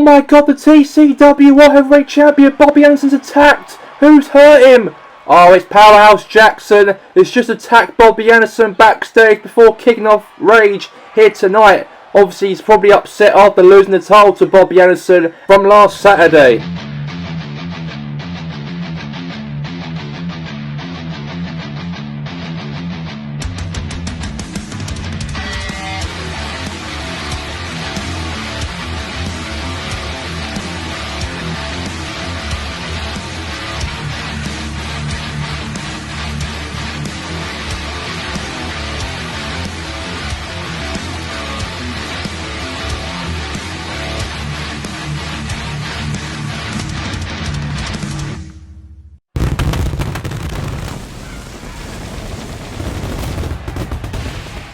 Oh my god, the TCW World Heavyweight Champion Bobby Anderson's attacked. Who's hurt him? Oh, it's Powerhouse Jackson. It's just attacked Bobby Anderson backstage before kicking off Rage here tonight. Obviously, he's probably upset after losing the title to Bobby Anderson from last Saturday.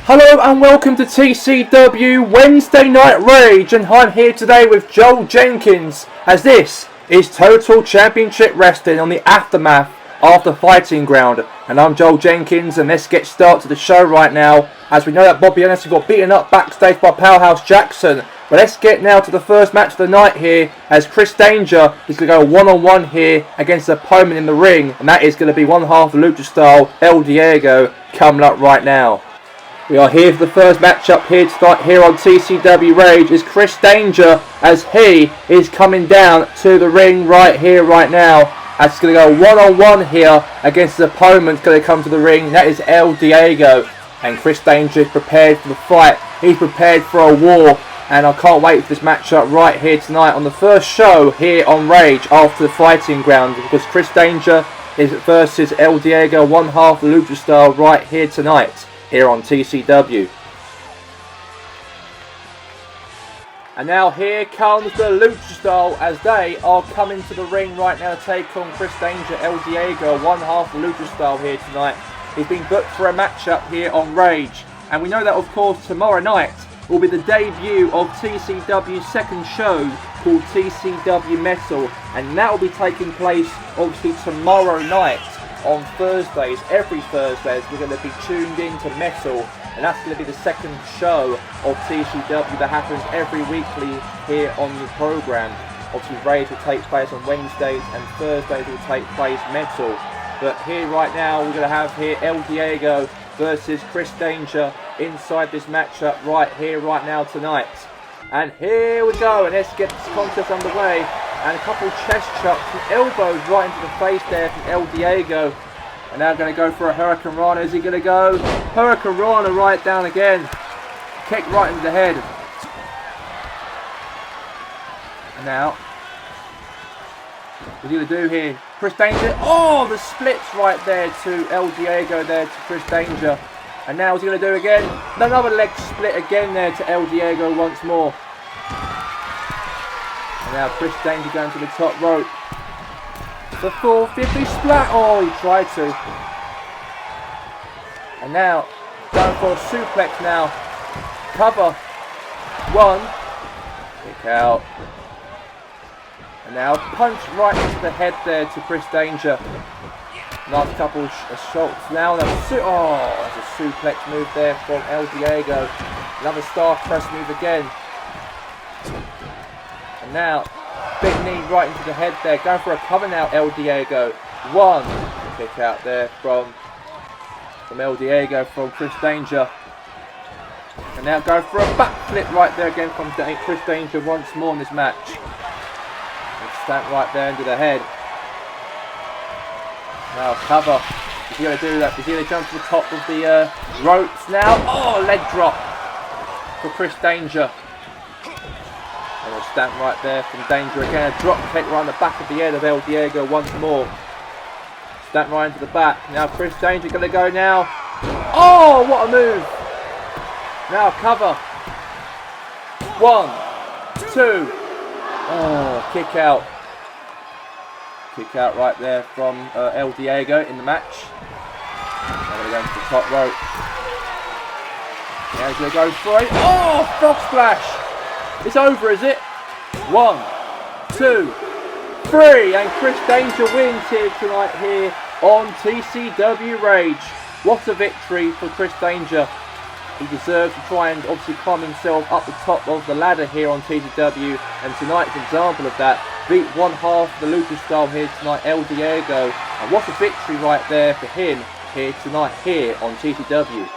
Hello and welcome to TCW Wednesday Night Rage, and I'm here today with Joel Jenkins as this is Total Championship Wrestling on the Aftermath After Fighting Ground. And I'm Joel Jenkins, and let's get started to the show right now, as we know that Bobby Anderson got beaten up backstage by Powerhouse Jackson. But let's get now to the first match of the night here, as Chris Danger is going to go one-on-one here against an opponent in the ring, and that is going to be one half Lucha Style, El Diego, coming up right now. We are here for the first matchup here tonight here on TCW Rage. Is Chris Danger, as he is coming down to the ring right here, right now. As it's going to go one-on-one here against his opponent going to come to the ring. That is El Diego. And Chris Danger is prepared for the fight. He's prepared for a war. And I can't wait for this matchup right here tonight on the first show here on Rage after the Fighting Ground. Because Chris Danger is versus El Diego, one half Lucha Style, right here tonight here on TCW. And now here comes the Lucha Style as they are coming to the ring right now to take on Chris Danger, El Diego, one half Lucha Style here tonight. He's been booked for a matchup here on Rage. And we know that of course tomorrow night will be the debut of TCW's second show called TCW Metal. And that will be taking place obviously tomorrow night. On Thursdays, every Thursdays, we're going to be tuned in to Metal, and that's going to be the second show of TCW that happens every weekly here on the program. Obviously, Rage will take place on Wednesdays, and Thursdays will take place Metal. But here right now, we're going to have here El Diego versus Chris Danger inside this matchup right here, right now tonight. And here we go, and let's get this contest underway. And a couple chest chops and elbows right into the face there from El Diego. And now going to go for a Hurricane Rana. Is he going to go? Hurricane Rana right down again. Kick right into the head. And now, what's he going to do here? Chris Danger. Oh, the splits right there to El Diego there to Chris Danger. And now what's he going to do again? Another leg split again there to El Diego once more. And now Chris Danger going to the top rope. The 450 splat. Oh, he tried to. And now going for a suplex now. Cover. One. Kick out. And now punch right into the head there to Chris Danger. Last couple of shots now. Oh, there's a suplex move there from El Diego. Another star press move again. And now, big knee right into the head there. Going for a cover now, El Diego. One. Kick out there from El Diego from Chris Danger. And now going for a backflip right there again from Chris Danger once more in this match. And stamp right there into the head. Now cover. Is he going to do that? Is he going to jump to the top of the ropes now? Oh, leg drop for Chris Danger. And a stamp right there from Danger again. A drop kick right on the back of the head of El Diego once more. Stamp right into the back. Now Chris Danger going to go now. Oh, what a move. Now cover. One, two. Oh, kick out. Kick out right there from El Diego in the match. Now going to go into the top rope. Now he's going to go for it. Oh, frog splash. It's over, is it? 1, 2, 3. And Chris Danger wins here tonight here on TCW Rage. What a victory for Chris Danger. He deserves to try and obviously climb himself up the top of the ladder here on TCW, and tonight's an example of that. Beat one half of the Lucas style here tonight, El Diego, and what a victory right there for him here tonight here on TCW.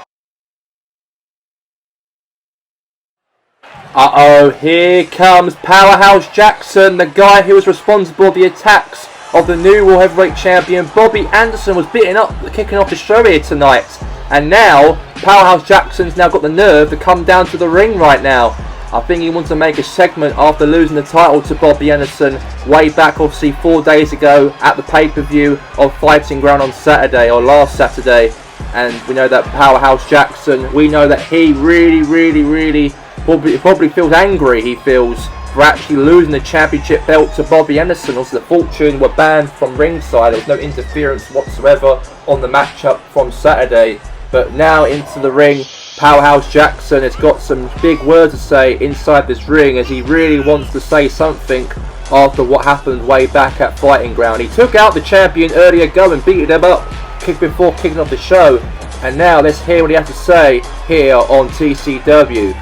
Uh-oh, here comes Powerhouse Jackson, the guy who was responsible for the attacks of the new World Heavyweight Champion. Bobby Anderson was beaten up, kicking off the show here tonight. And now, Powerhouse Jackson's now got the nerve to come down to the ring right now. I think he wants to make a segment after losing the title to Bobby Anderson way back, obviously 4 days ago at the pay-per-view of Fighting Ground on Saturday, or last Saturday. And we know that Powerhouse Jackson, we know that he really probably feels angry, he feels, for actually losing the championship belt to Bobby Anderson. Also, the Fortune were banned from ringside. There was no interference whatsoever on the matchup from Saturday. But now into the ring, Powerhouse Jackson has got some big words to say inside this ring, as he really wants to say something after what happened way back at Fighting Ground. He took out the champion earlier going, beat him up before kicking off the show. And now let's hear what he has to say here on TCW.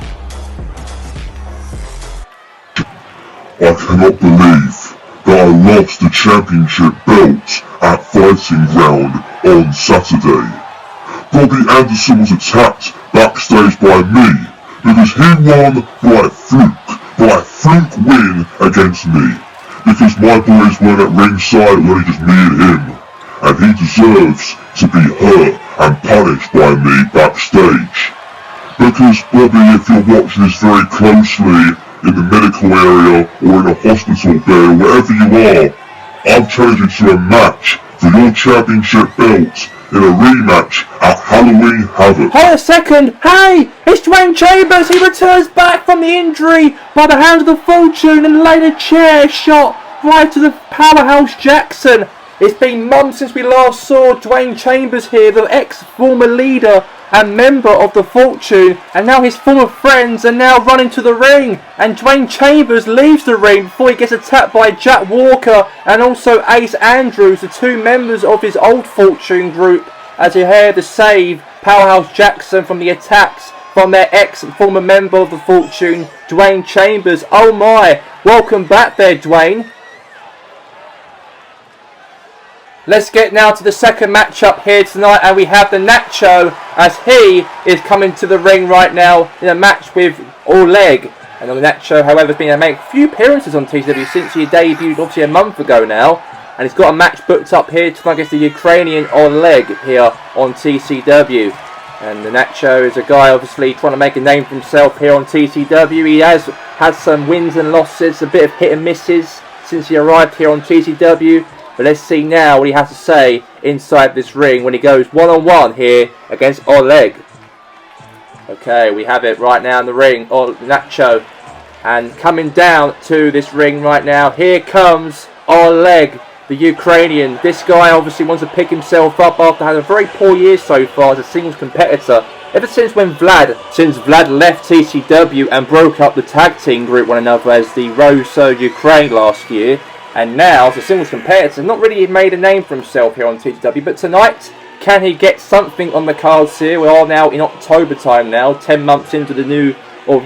I cannot believe that I lost the championship belt at Fighting Ground on Saturday. Bobby Anderson was attacked backstage by me because he won by fluke win against me, because my boys weren't at ringside, it was only just me and him, and he deserves to be hurt and punished by me backstage. Because Bobby, if you're watching this very closely, in the medical area or in a hospital bed or wherever you are, I'm challenging to a match for your championship belt in a rematch at Halloween Havoc. Hold a second! Hey! It's Dwayne Chambers! He returns back from the injury by the hand of the Fortune and laid a chair shot right to the Powerhouse Jackson. It's been months since we last saw Dwayne Chambers here, the ex-former leader and member of the Fortune, and now his former friends are now running to the ring, and Dwayne Chambers leaves the ring before he gets attacked by Jack Walker and also Ace Andrews, the two members of his old Fortune group, as he had to save Powerhouse Jackson from the attacks from their ex-former member of the Fortune, Dwayne Chambers. Oh my, welcome back there, Dwayne. Let's get now to the second matchup here tonight, and we have the Nacho, as he is coming to the ring right now in a match with Oleg. And the Nacho, however, has been making a few appearances on TCW since he debuted obviously a month ago now. And he's got a match booked up here tonight against the Ukrainian Oleg here on TCW. And the Nacho is a guy obviously trying to make a name for himself here on TCW. He has had some wins and losses, a bit of hit and misses since he arrived here on TCW. But let's see now what he has to say inside this ring when he goes one-on-one here against Oleg. Okay, we have it right now in the ring, Nacho. And coming down to this ring right now, here comes Oleg, the Ukrainian. This guy obviously wants to pick himself up after having a very poor year so far as a singles competitor. Ever since Vlad left TCW and broke up the tag team group one another as the Rosso Ukraine last year. And now, as a singles competitor, not really made a name for himself here on TCW. But tonight, can he get something on the cards here? We are now in October time now, 10 months into the new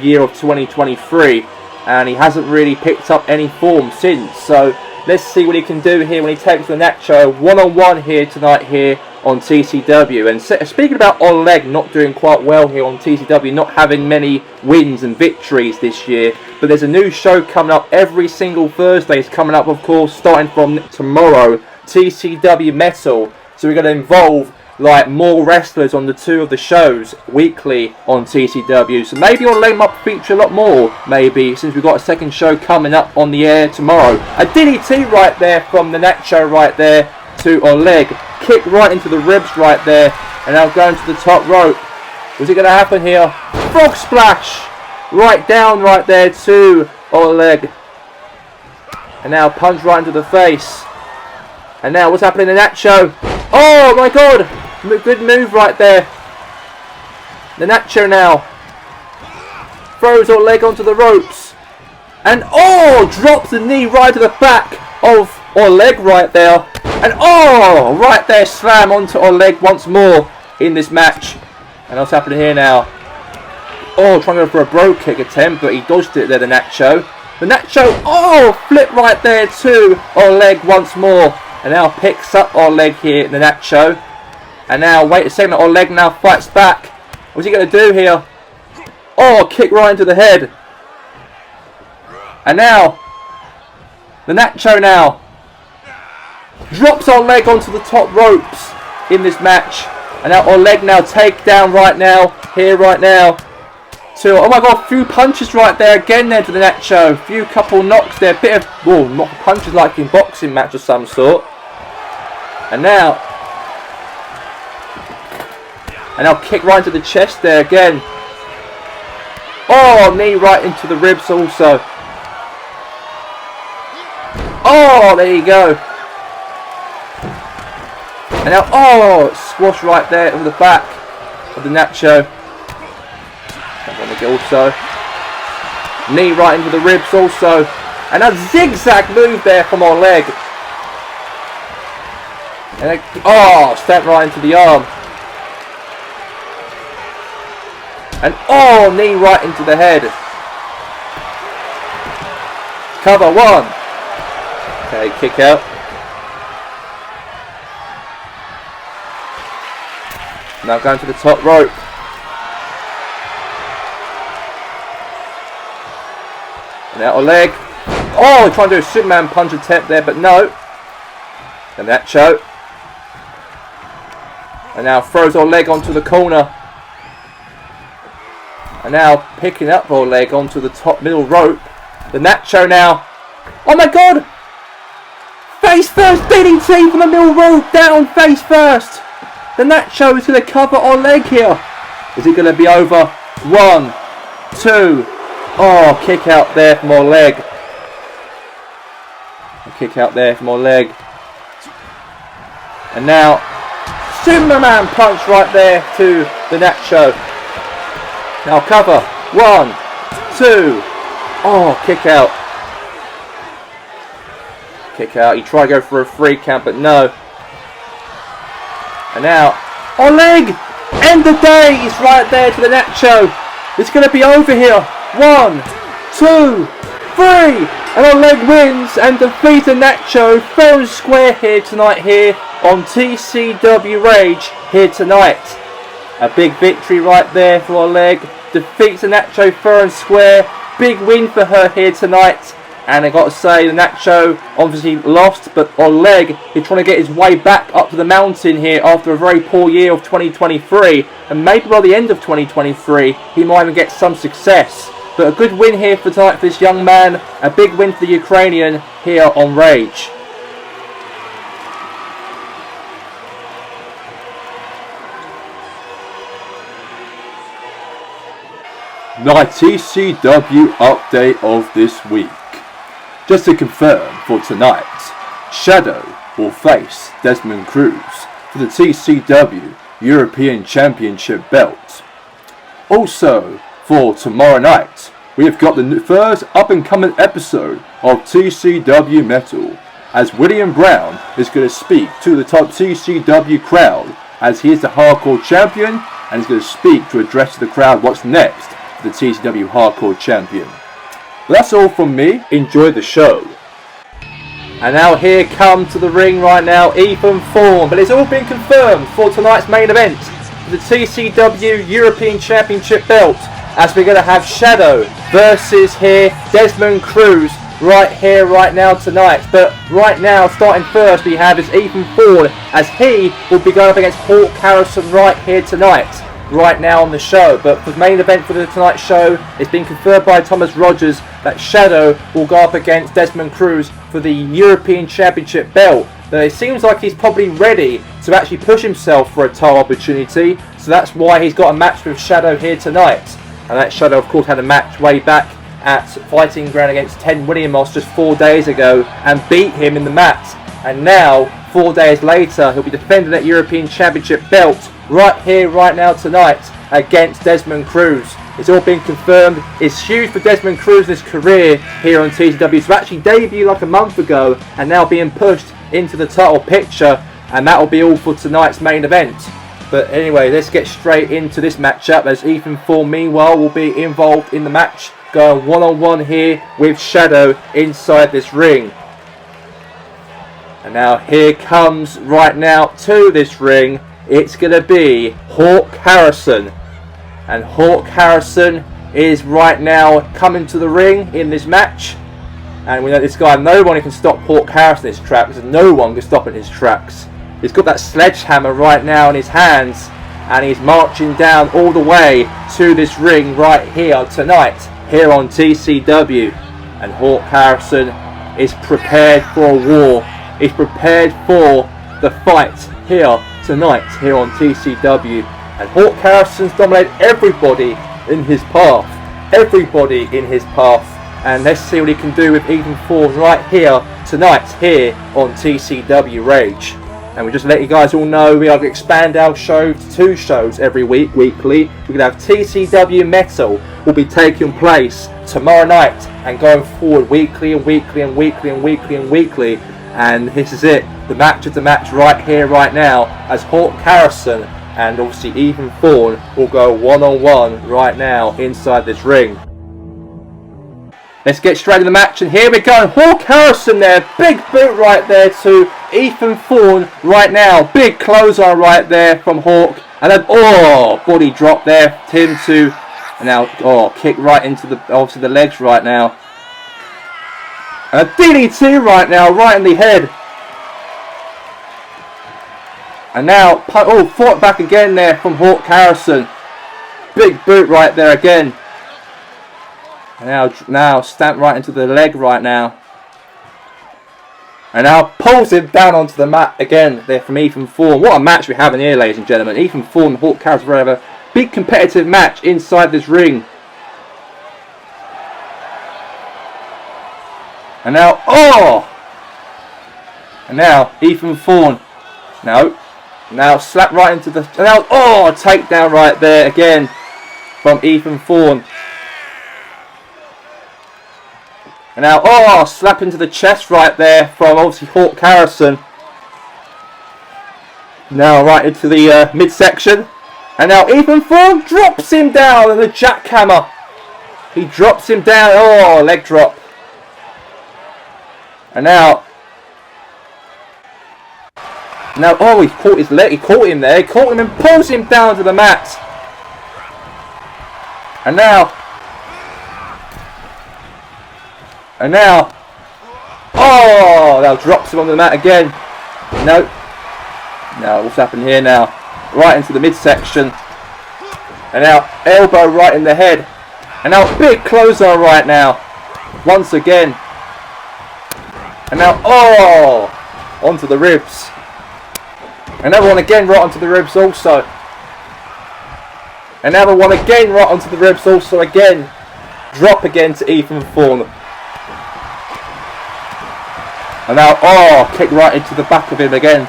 year of 2023. And he hasn't really picked up any form since. So, let's see what he can do here when he takes the Nacho one-on-one here tonight here on TCW. And speaking about Oleg not doing quite well here on TCW, not having many wins and victories this year, but there's a new show coming up every single Thursday. It's coming up, of course, starting from tomorrow, TCW Metal. So we're going to involve like more wrestlers on the two of the shows weekly on TCW. So maybe Oleg might feature a lot more, maybe, since we've got a second show coming up on the air tomorrow. A DDT right there from the Nacho right there to Oleg. Kick right into the ribs right there, and now going to the top rope. Was it going to happen here? Frog splash right down right there to Oleg, and now punch right into the face. And now what's happening in Nacho? Oh my god, good move right there. The Nacho now throws Oleg onto the ropes, and drops the knee right to the back of Oleg right there. And right there, slam onto Oleg once more in this match. And what's happening here now? Oh, trying to go for a bro kick attempt, but he dodged it there, the Nacho. The Nacho, oh, flip right there to Oleg once more. And now picks up Oleg here, the Nacho. And now, wait a second, Oleg now fights back. What's he going to do here? Oh, kick right into the head. And now, the Nacho now drops Oleg onto the top ropes in this match. And now Oleg now take down right now, here right now. Oh my god, a few punches right there again there to the Nacho. A few couple knocks there, bit of, well, not punches like in boxing match of some sort. And now kick right into the chest there again. Oh, knee right into the ribs also. Oh, there you go. And now, oh, squash right there on the back of the Nacho. Also, knee right into the ribs also, and a zigzag move there from Oleg. And step right into the arm, and knee right into the head. Cover one. Okay, kick out. Now going to the top rope. And now Oleg. Oh, trying to do a Superman punch attempt there, but no. And Nacho. And now throws Oleg onto the corner. And now picking up Oleg onto the top middle rope. The Nacho now. Oh my god! Face first DDT from the middle rope down face first. The Nacho is going to cover Oleg here. Is it going to be over? 1, 2. Oh, kick out there from Oleg. A kick out there from Oleg. And now, Superman punch right there to the Nacho. Now cover. 1, 2. Oh, kick out. Kick out. He tried to go for a 3 count, but no. And now, Oleg! End the days right there to the Nacho. It's going to be over here. 1, 2, 3. And Oleg wins and defeats the Nacho fair and square here tonight here on TCW Rage here tonight. A big victory right there for Oleg. Defeats the Nacho fair and square. Big win for her here tonight. And I got to say, the Nacho obviously lost, but Oleg is trying to get his way back up to the mountain here after a very poor year of 2023. And maybe by the end of 2023, he might even get some success. But a good win here for tonight for this young man. A big win for the Ukrainian here on Rage. My TCW update of this week. Just to confirm for tonight, Shadow will face Desmond Cruz for the TCW European Championship belt. Also, for tomorrow night, we have got the first up-and-coming episode of TCW Metal, as William Brown is going to speak to the top TCW crowd, as he is the hardcore champion, and he's going to speak to address the crowd what's next for the TCW hardcore champion. But that's all from me. Enjoy the show. And now here come to the ring right now, Ethan Thorne. But it's all been confirmed for tonight's main event, the TCW European Championship belt, as we're going to have Shadow versus here Desmond Cruz right here, right now tonight. But right now, starting first, we have is Ethan Thorne, as he will be going up against Hawk Harrison right here tonight. Right now on the show. But for the main event for the tonight's show, it's been confirmed by Thomas Rogers that Shadow will go up against Desmond Cruz for the European Championship belt. But it seems like he's probably ready to actually push himself for a title opportunity, so that's why he's got a match with Shadow here tonight. And that Shadow of course had a match way back at Fighting Ground against Ten Williamos just 4 days ago and beat him in the match. And now, 4 days later, he'll be defending that European Championship belt right here, right now tonight against Desmond Cruz. It's all been confirmed. It's huge for Desmond Cruz's career here on TCW to actually debut like a month ago and now being pushed into the title picture. And that will be all for tonight's main event. But anyway, let's get straight into this matchup, as Ethan Thorne meanwhile will be involved in the match, going one-on-one here with Shadow inside this ring. And now here comes right now to this ring, it's going to be Hawk Harrison. And Hawk Harrison is right now coming to the ring in this match. And we know this guy, no one can stop Hawk Harrison in his tracks, because no one can stop in his tracks. He's got that sledgehammer right now in his hands, and he's marching down all the way to this ring right here tonight, here on TCW. And Hawk Harrison is prepared for a war. He's prepared for the fight here tonight, here on TCW. And Hawk Harrison's dominated everybody in his path. Everybody in his path. And let's see what he can do with Ethan Thorne right here tonight, here on TCW Rage. And we just let you guys all know we are going to expand our show to 2 shows every week, weekly. We're going to have TCW Metal will be taking place tomorrow night and going forward weekly and weekly and weekly and weekly and weekly. And this is it, the match of the match right here, right now, as Hawk Harrison and obviously Ethan Thorne will go one-on-one right now inside this ring. Let's get straight to the match, and here we go. Hawk Harrison there, big boot right there to Ethan Thorne right now. Big closer right there from Hawk. And then, body drop there, him to, and now, kick right into the, obviously the legs right now. And a DDT right now, right in the head. And now, fought back again there from Hawk Harrison. Big boot right there again. And now stamp right into the leg right now. And now pulls him down onto the mat again there from Ethan Thorne. What a match we have in here, ladies and gentlemen. Ethan Thorne and Hawk Harrison have a big competitive match inside this ring. And now, and now Ethan Thorne. Now slap right into the, and now, takedown right there again from Ethan Thorne. And now, slap into the chest right there from obviously Hawk Harrison. Now right into the midsection. And now Ethan Thorne drops him down in the jackhammer. He drops him down. Leg drop. And now, he caught his leg. He caught him there. He caught him and pulls him down to the mat. And now, now drops him on the mat again. No, what's happened here now? Right into the midsection. And now elbow right in the head. And now big closer right now. Once again. And now, onto the ribs. Another one again right onto the ribs also. Another one again right onto the ribs also again. Drop again to Ethan Thorne. And now, kick right into the back of him again.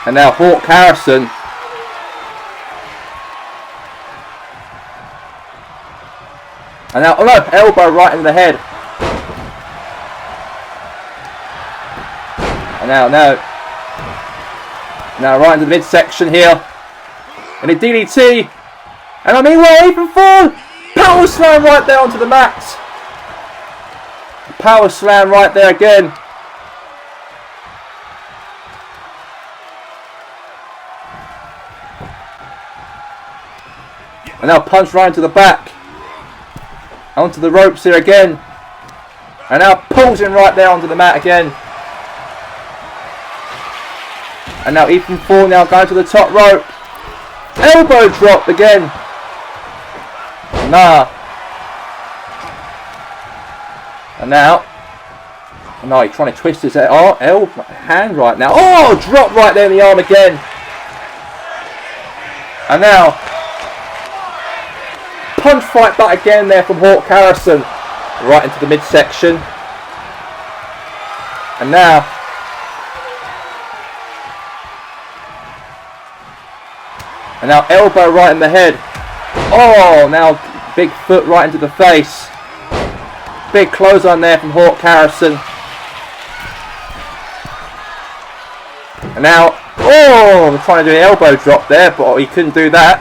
And now Hawk Harrison. And now, elbow right in the head. And now right into the midsection here. And a DDT. And meanwhile, Ethan Thorne, power slam right there onto the mat. Power slam right there again. And now punch right into the back. Onto the ropes here again. And now pulls him right there onto the mat again. And now Ethan Thorne now going to the top rope. Elbow drop again. And now, he's trying to twist his hand right now. Drop right there in the arm again. And now, punch fight back again there from Hawk Harrison. Right into the midsection. And now, elbow right in the head. Now big foot right into the face. Big close on there from Hawk Harrison. And now, oh, I'm trying to do an elbow drop there, but he couldn't do that.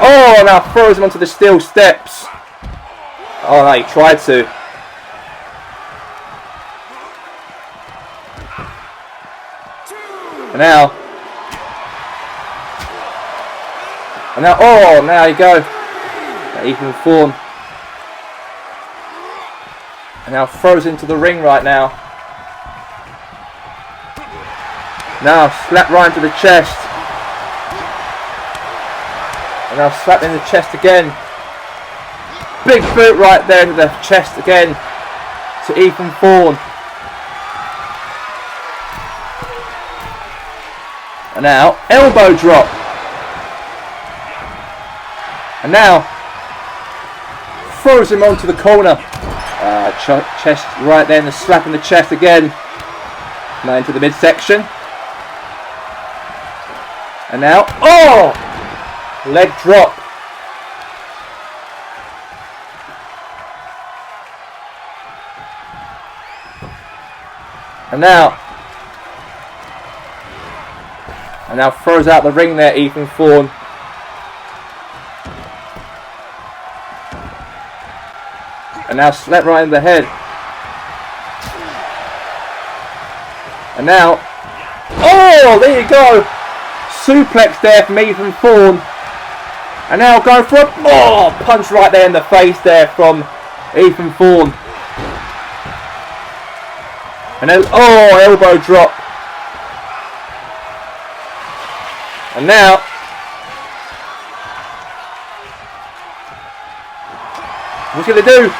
Oh, now throws him onto the steel steps. Oh no, he tried to. And now, oh, now you go. Ethan Thorne. And now throws into the ring right now. Now slap right into the chest. And now slap in the chest again. Big boot right there into the chest again to Ethan Thorne. And now elbow drop. And now throws him onto the corner. Chest right there, and the slap in the chest again. Now into the midsection. And now, oh! Leg drop. And now throws out the ring there, Ethan Thorne. And now slap right in the head. And now, oh, there you go. Suplex there from Ethan Thorne. And now going for a punch right there in the face there from Ethan Thorne. And then, oh, elbow drop. And now, what's he going to do?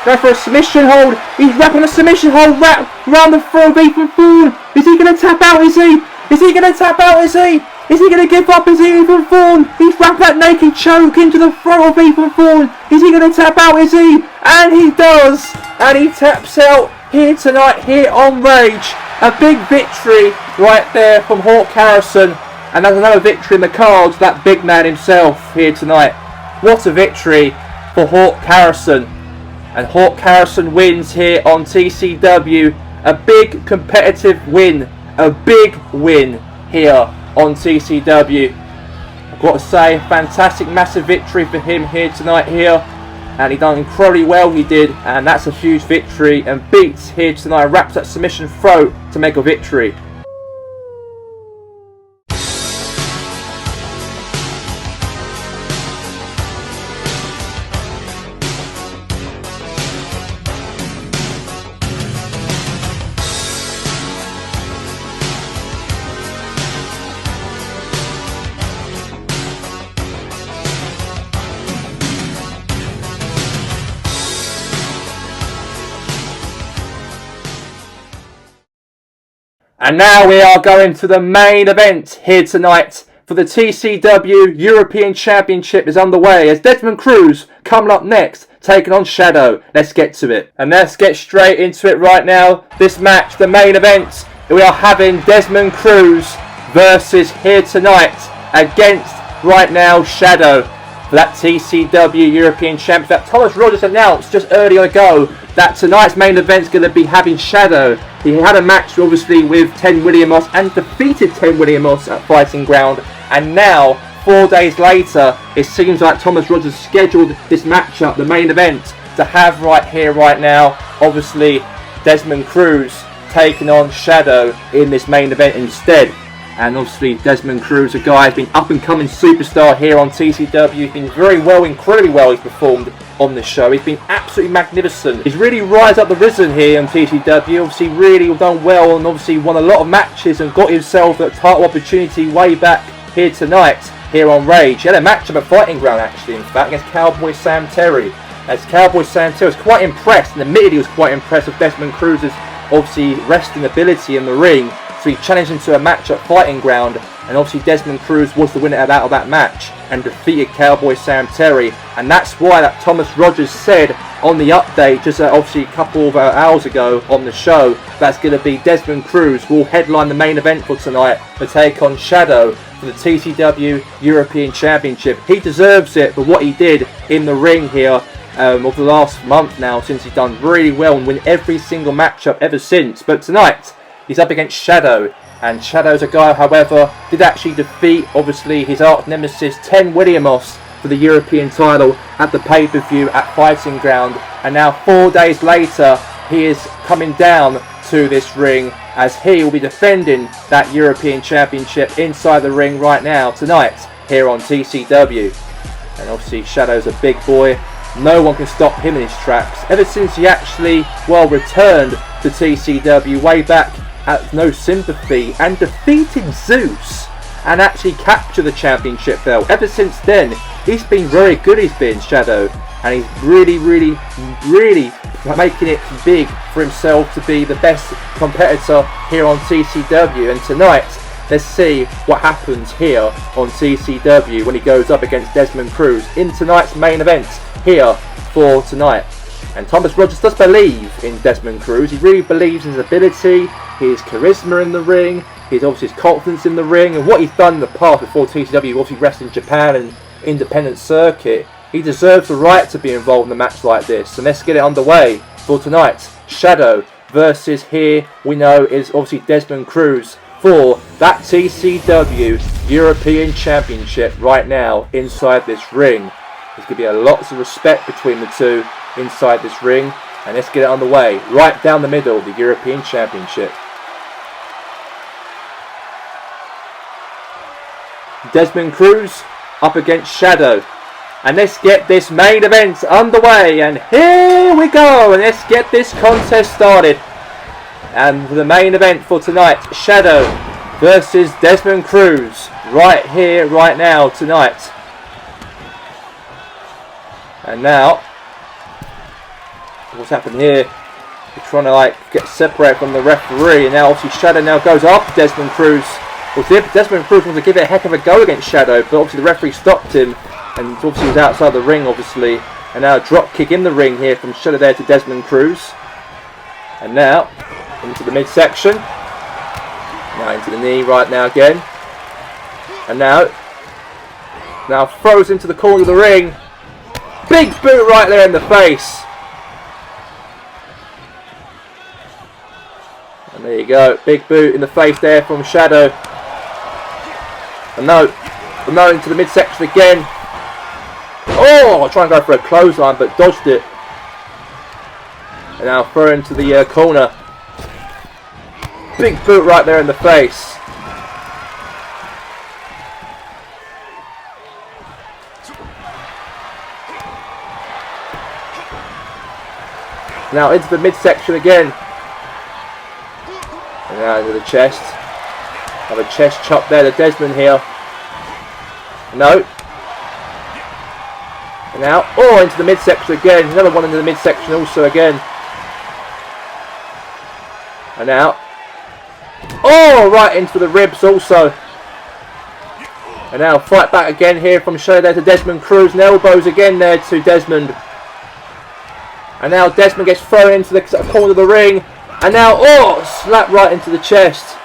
Go for a submission hold. He's wrapping a submission hold round the throat of Ethan Thorne. Is he going to tap out? Is he? Is he going to tap out? Is he? Is he going to give up? Is he Ethan Thorne? He's wrapped that naked choke into the throat of Ethan Thorne. Is he going to tap out? Is he? And he does. And he taps out here tonight, here on Rage. A big victory right there from Hawk Harrison. And there's another victory in the cards, that big man himself here tonight. What a victory for Hawk Harrison. And Hawk Harrison wins here on TCW. A big competitive win. A big win here on TCW. I've got to say, fantastic, massive victory for him here tonight here. And he done incredibly well, he did. And that's a huge victory. And beats here tonight, wraps that submission throat to make a victory. And now we are going to the main event here tonight for the TCW European Championship is underway as Desmond Cruz coming up next, taking on Shadow. Let's get to it. And let's get straight into it right now. This match, the main event, we are having Desmond Cruz versus here tonight against right now Shadow for that TCW European Championship. Thomas Rogers announced just earlier ago that tonight's main event is going to be having Shadow. He had a match obviously with Ten Williamos and defeated Ten Williamos at Fighting Ground. And now, 4 days later, it seems like Thomas Rogers scheduled this matchup, the main event, to have right here, right now, obviously Desmond Cruz taking on Shadow in this main event instead. And obviously Desmond Cruz, a guy who's been up and coming superstar here on TCW. He's been very well, incredibly well he's performed on the show. He's been absolutely magnificent. He's really rise up the risen here on TCW. Obviously really done well and obviously won a lot of matches and got himself a title opportunity way back here tonight here on Rage. He had a matchup at Fighting Ground actually, in fact, against Cowboy Sam Terry. As Cowboy Sam Terry was quite impressed and admitted he was quite impressed with Desmond Cruz's obviously wrestling ability in the ring. So he challenged him to a match at Fighting Ground, and obviously Desmond Cruz was the winner out of that match and defeated Cowboy Sam Terry. And that's why that Thomas Rogers said on the update just obviously a couple of hours ago on the show, that's going to be Desmond Cruz will headline the main event for tonight to take on Shadow for the TCW European Championship. He deserves it for what he did in the ring here of the last month now, since he's done really well and win every single matchup ever since. But tonight, he's up against Shadow. And Shadow's a guy, however, did actually defeat, obviously, his arch nemesis, Ten Williamos, for the European title at the pay-per-view at Fighting Ground. And now 4 days later, he is coming down to this ring as he will be defending that European Championship inside the ring right now, tonight, here on TCW. And obviously Shadow's a big boy. No one can stop him in his tracks. Ever since he actually, well, returned to TCW way back at No Sympathy and defeated Zeus and actually captured the championship belt. Ever since then, he's been very good, he's been, Shadow. And he's really making it big for himself to be the best competitor here on TCW. And tonight, let's see what happens here on TCW when he goes up against Desmond Cruz in tonight's main event here for tonight. And Thomas Rogers does believe in Desmond Cruz. He really believes in his ability, his charisma in the ring, his confidence in the ring, and what he's done in the past before TCW, obviously wrestling in Japan and independent circuit. He deserves the right to be involved in a match like this. And let's get it underway for tonight. Shadow versus, here we know, is obviously Desmond Cruz for that TCW European Championship right now inside this ring. There's going to be a lots of respect between the two inside this ring. And let's get it underway. Right down the middle, the European Championship. Desmond Cruz up against Shadow. And let's get this main event underway. And here we go. And let's get this contest started. And the main event for tonight, Shadow versus Desmond Cruz. Right here, right now, tonight. And now, what's happened here? We're trying to get separated from the referee. And now obviously Shadow now goes after Desmond Cruz. Well, Desmond Cruz wants to give it a heck of a go against Shadow, but obviously the referee stopped him. And obviously he was outside the ring, obviously. And now a drop kick in the ring here from Shadow there to Desmond Cruz. And now, into the midsection. Now into the knee right now again. And now throws into the corner of the ring. Big boot right there in the face. And there you go. Big boot in the face there from Shadow. And now into the midsection again. Oh, trying to go for a clothesline, but dodged it. And now throw into the corner. Big boot right there in the face. Now into the midsection again. And now into the chest. Have a chest chop there to Desmond here. No. And now, into the midsection again. Another one into the midsection also again. And now, right into the ribs also. And now fight back again here from Shadow there to Desmond Cruz. And elbows again there to Desmond. And now Desmond gets thrown into the corner of the ring. And now, slap right into the chest.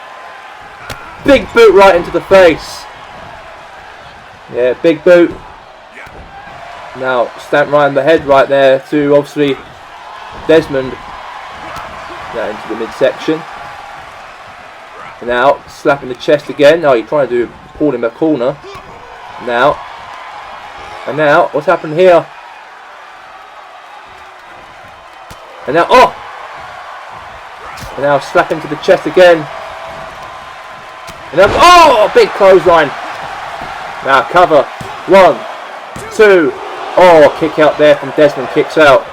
Big boot right into the face. Yeah, big boot. Now, stamp right in the head right there to, obviously, Desmond. Now into the midsection. And now, slapping the chest again. Oh, you're trying to pull him a corner. Now. And now, what's happened here? And now, And now, slap into the chest again. And then, big clothesline. Now, cover. 1, 2. Kick out there from Desmond, kicks out.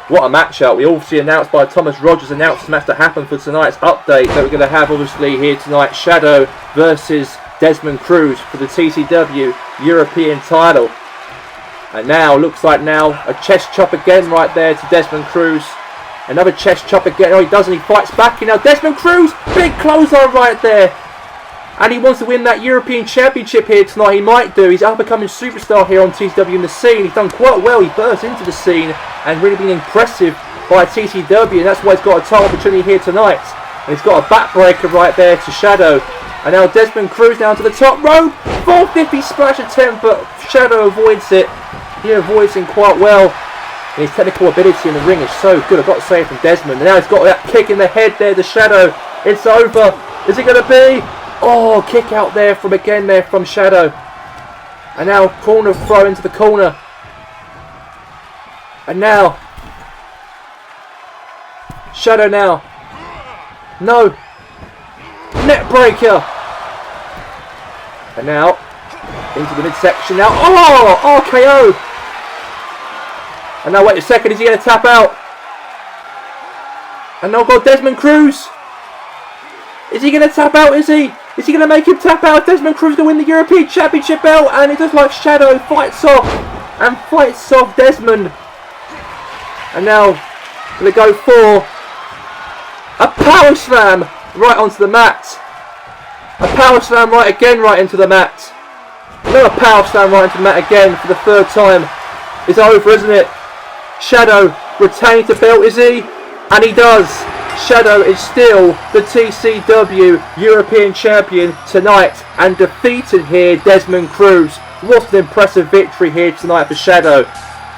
What a matchup. We obviously announced by Thomas Rogers, announced the match to happen for tonight's update. That we're going to have, obviously, here tonight, Shadow versus Desmond Cruz for the TCW European title. And now, looks like now, a chest chop again right there to Desmond Cruz. Another chest chop again. He doesn't. He fights back. And now Desmond Cruz, big clothesline right there. And he wants to win that European Championship here tonight. He might do. He's up and coming superstar here on TCW in the scene. He's done quite well. He burst into the scene and really been impressive by TCW. And that's why he's got a title opportunity here tonight. And he's got a backbreaker right there to Shadow. And now Desmond Cruz down to the top rope. 450 splash attempt, but Shadow avoids it. He avoids him quite well. And his technical ability in the ring is so good, I've got to say it from Desmond. And now he's got that kick in the head there, the Shadow. It's over. Is it going to be? Oh, kick out there from Shadow. And now corner throw into the corner. And now Shadow now. No. Net breaker. And now into the midsection now. Oh, RKO. And now wait a second, is he going to tap out? And now got Desmond Cruz. Is he going to tap out, is he? Is he going to make him tap out? Desmond Cruz to win the European Championship belt. And it does like Shadow fights off. And fights off Desmond. And now going to go for a power slam right onto the mat. A power slam right into the mat. Another power slam right into the mat again for the third time. It's over, isn't it? Shadow retains the belt, is he? And he does. Shadow is still the TCW European Champion tonight and defeated here Desmond Cruz. What an impressive victory here tonight for Shadow.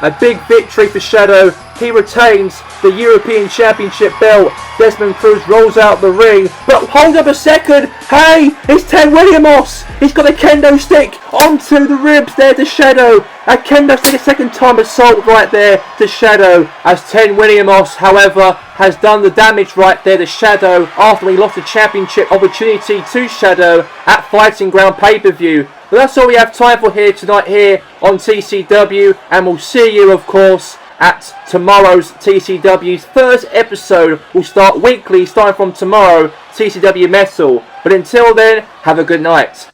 A big victory for Shadow. He retains the European Championship belt. Desmond Cruz rolls out the ring. But hold up a second. Hey, it's Ted Williamos. He's got a kendo stick onto the ribs there to Shadow. A kendo stick, a second time assault right there to Shadow. As Ted Williamos, however, has done the damage right there to Shadow after he lost the championship opportunity to Shadow at Fighting Ground pay-per-view. But that's all we have time for here tonight here on TCW. And we'll see you, of course, at tomorrow's TCW's first episode. Will start weekly starting from tomorrow, TCW Metal. But until then, have a good night.